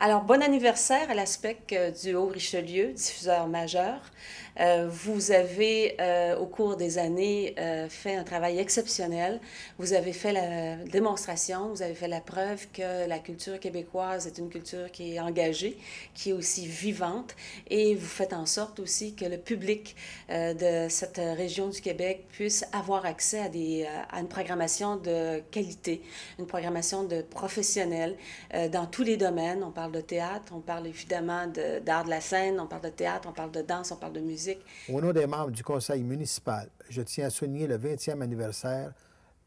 Alors, bon anniversaire à l'ASPEC du Haut-Richelieu, diffuseur majeur. Vous avez, au cours des années, fait un travail exceptionnel. Vous avez fait la démonstration, vous avez fait la preuve que la culture québécoise est une culture qui est engagée, qui est aussi vivante, et vous faites en sorte aussi que le public de cette région du Québec puisse avoir accès à une programmation de qualité, une programmation de professionnels dans tous les domaines. On parle de théâtre, on parle évidemment d'art de la scène, on parle de théâtre, on parle de danse, on parle de musique. Au nom des membres du conseil municipal, je tiens à souligner le 20e anniversaire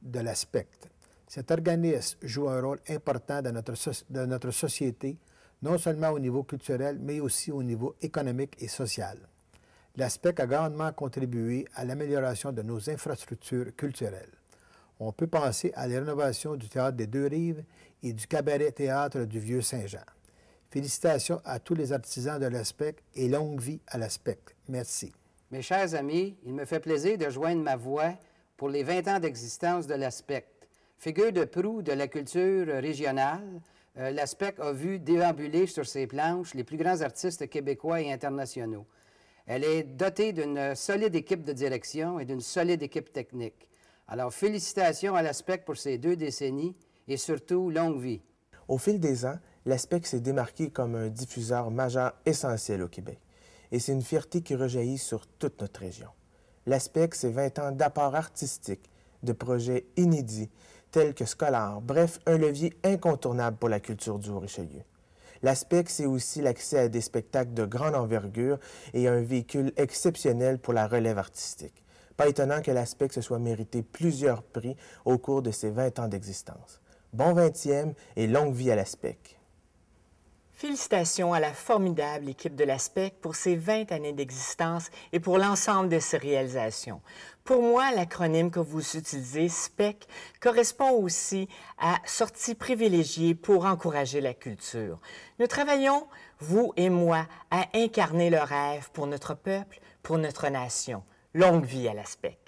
de l'ASPECT. Cet organisme joue un rôle important dans notre société, non seulement au niveau culturel, mais aussi au niveau économique et social. L'ASPECT a grandement contribué à l'amélioration de nos infrastructures culturelles. On peut penser à la rénovation du Théâtre des Deux-Rives et du cabaret-théâtre du Vieux-Saint-Jean. Félicitations à tous les artisans de l'ASPECT et longue vie à l'ASPECT. Merci. Mes chers amis, il me fait plaisir de joindre ma voix pour les 20 ans d'existence de l'ASPECT. Figure de proue de la culture régionale, l'ASPECT a vu déambuler sur ses planches les plus grands artistes québécois et internationaux. Elle est dotée d'une solide équipe de direction et d'une solide équipe technique. Alors, félicitations à l'ASPECT pour ces 2 décennies et surtout, longue vie. Au fil des ans, l'ASPECT s'est démarqué comme un diffuseur majeur essentiel au Québec. Et c'est une fierté qui rejaillit sur toute notre région. L'ASPECT, c'est 20 ans d'apport artistique, de projets inédits, tels que Scolaire, bref, un levier incontournable pour la culture du Haut-Richelieu. L'ASPECT, c'est aussi l'accès à des spectacles de grande envergure et un véhicule exceptionnel pour la relève artistique. Pas étonnant que l'ASPECT se soit mérité plusieurs prix au cours de ses 20 ans d'existence. Bon 20e et longue vie à l'ASPECT. Félicitations à la formidable équipe de l'ASPECT pour ses 20 années d'existence et pour l'ensemble de ses réalisations. Pour moi, l'acronyme que vous utilisez, SPEC, correspond aussi à Sortie privilégiée pour encourager la culture. Nous travaillons, vous et moi, à incarner le rêve pour notre peuple, pour notre nation. Longue vie à l'ASPECT.